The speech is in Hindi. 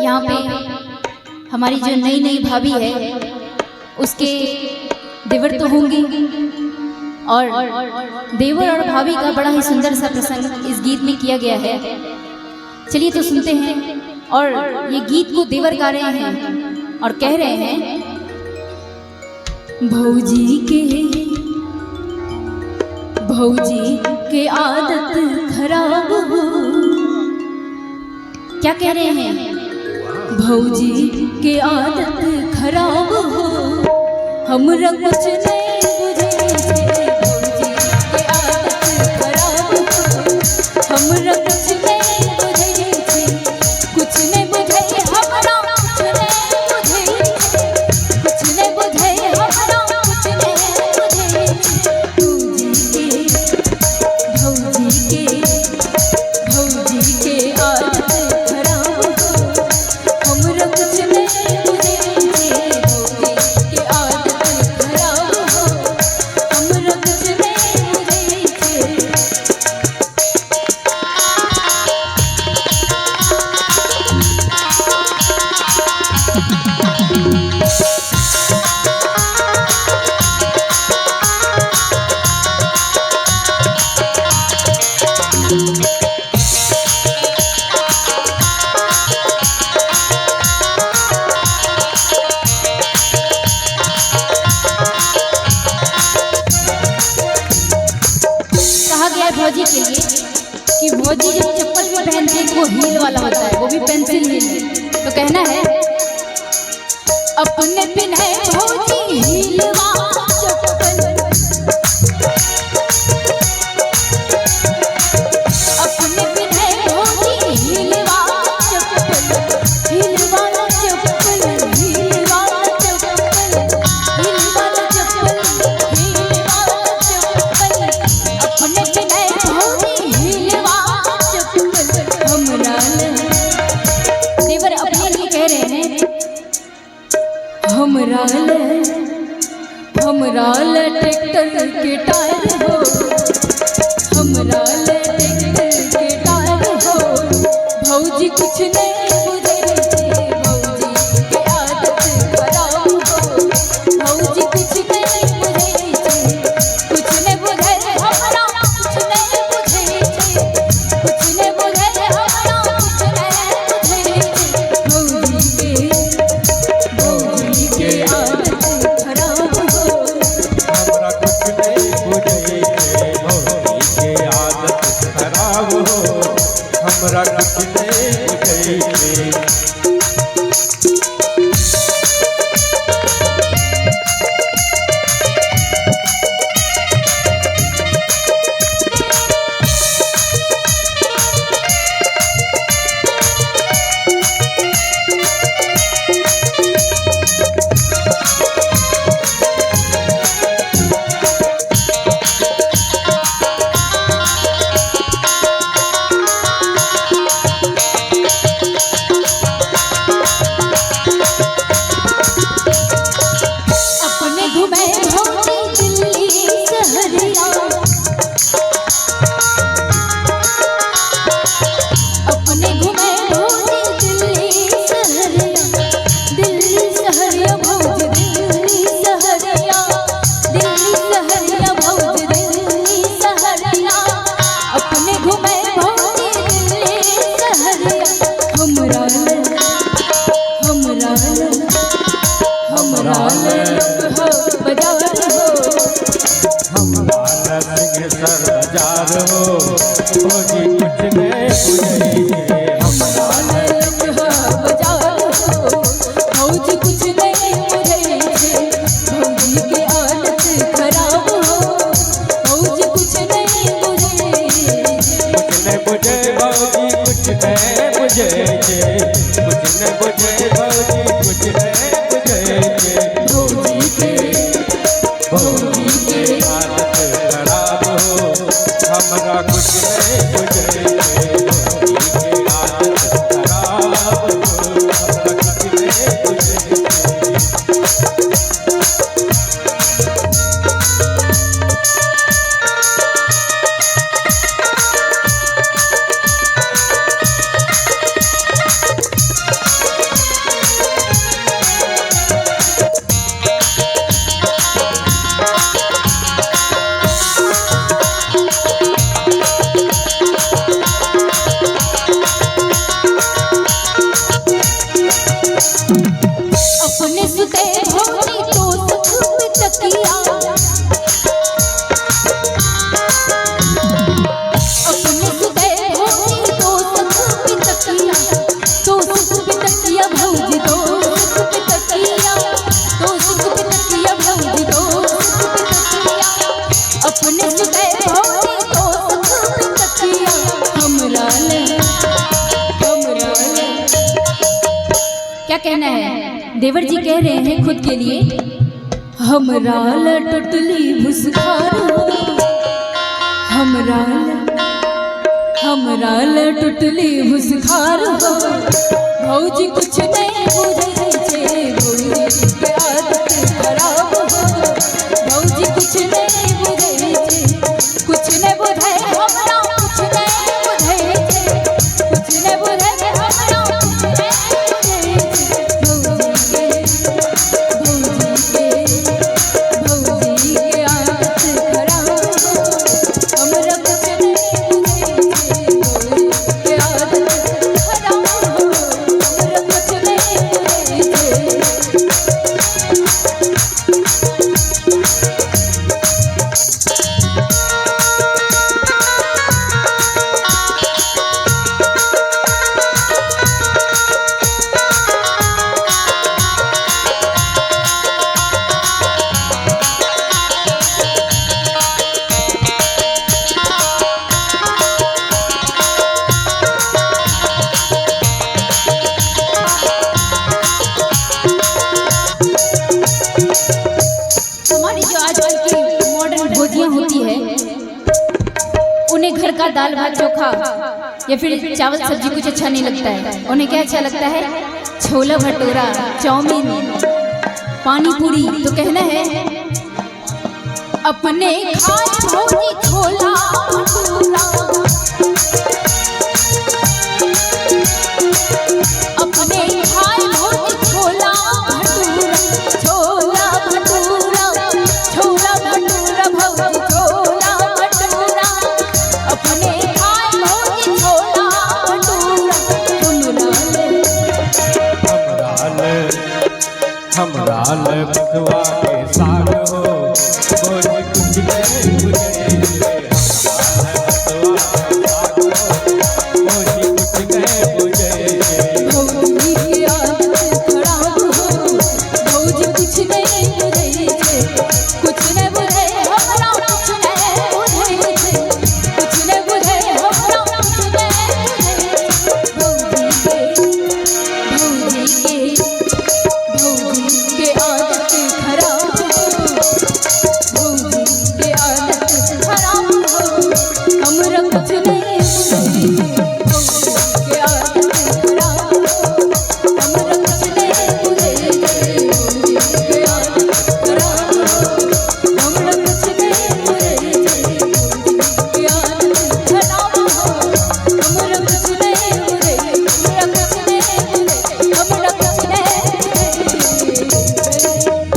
यहाँ पे हमारी जो नई नई भाभी है उसके देवर तो होंगे, और देवर और भाभी का बड़ा ही सुंदर सा प्रसंग इस गीत में किया गया है। चलिए तो सुनते हैं। और ये गीत को देवर गा रहे हैं और कह रहे हैं, भौजी के आदत खराब हो। क्या कह रहे हैं? भौजी के आदत खराब हो, हमरा कुछ नहीं बुझे छे। भौजी के आदत खराब हो, हमरा कुछ नहीं बुझे छे। कुछ नहीं बुझे हमरा, कुछ नहीं बुझे छे। कुछ नहीं बुझे हमरा, कुछ नहीं बुझे छे। भौजी के आदत खराब हो, हमरा कुछ नहीं बुझे छे। भौजी के आदत खराब हो, हमरा कुछ नहीं बुझे छे। कहा गया है भौजी के लिए कि भौजी जो चप्पल भी पहनती है वो हील वाला होता है, वो भी पेंसिल हील। तो कहना है, अपने पिन्हे भौजी हील वाला चप्पल, अपने पिन्हे भौजी हील वाला चप्पल। हील वाला चप्पल, हील वाला चप्पल, हील वाला चप्पल, हील वाला चप्पल। अपने पिन्हे भौजी हील वाला चप्पल। हमरा देवर अपने लिए कह रहे हैं, हमरा ले ट्रैक्टर के टायर हो, हमरा ले ट्रैक्टर के टायर हो। भौजी कुछ नहीं बुझे छे, भौजी के आदत खराब हो। भौजी कुछ नहीं बुझे छे, कुछ नहीं बुझे हमरा, कुछ नहीं बुझे छे। कुछ नहीं बुझे हमरा, कुछ नहीं बुझे छे। भौजी के आदत खराब हो, हमरा कुछ नहीं बुझे छे। भौजी के आदत खराब हो, हमरा कुछ नहीं बुझे छे। अपने घूमे भौजी दिल्ली सहरिया, अपने घूमे भौजी दिल्ली सहरिया। दिल्ली सहरिया भौजी दिल्ली सहरिया, दिल्ली सहरिया भौजी दिल्ली सहरिया। अपने घूमे भौजी दिल्ली सहरिया। हमरा ले लोग हो बाजार हो, हमरा सिंहेश्वर बाजार हो। भौजी कुछ नहीं बुझे छे, हमरा ले लोग हो बाजार हो। भौजी कुछ नहीं बुझे छे, भौजी के आदत खराब हो। भौजी कुछ नहीं बुझे छे। कुछ नहीं बुझे भौजी, कुछ नहीं बुझे छे। कुछ नहीं बुझे भौजी, कुछ नहीं बुझे छे। भौजी के आदत खराब हो, हमरा कुछ नहीं बुझे छे। भौजी के आदत खराब हो, हमरा कुछ नहीं बुझे छे। तकिया तो सुख पे तकिया भौजी दो सुख पे तकिया तो सुख पे तकिया भौजी दो सुख पे तकिया अपने सुते भौजी तो सुख पे तकिया हमरा ले क्या कहना है देवर जी कह रहे हैं खुद के लिए हमरा ल टुटली भुसखार हो हमरा ल टुटली भुसखार हो भौजी कुछ नहीं बुझे छे भौजी के आदत खराब हो भौजी कुछ नहीं बुझे छे कुछ नहीं बुझे हमरा कुछ नहीं बुझे छे कुछ नहीं बुझे हमरा कुछ नहीं बुझे छे भौजी के आदत खराब हो हमरा कुछ नहीं बुझे छे के आदत खराब हो हमरा कुछ नहीं बुझे छे हमारी जो आजकल की मॉडर्न भोजियाँ होती है उन्हें घर का दाल भात चोखा या फिर चावल सब्जी कुछ अच्छा नहीं लगता है। उन्हें क्या अच्छा लगता है? छोला भटूरा, चाउमीन, पानी पूरी। तो कहना है अपने खाए भौजी छोला भटूरा अपने खाए भौजी छोला भटूरा छोला भटूरा छोला भटूरा भौजी छोला भटूरा अपने खाए भौजी छोला भटूरा हमरा ले बथुआ के साग हो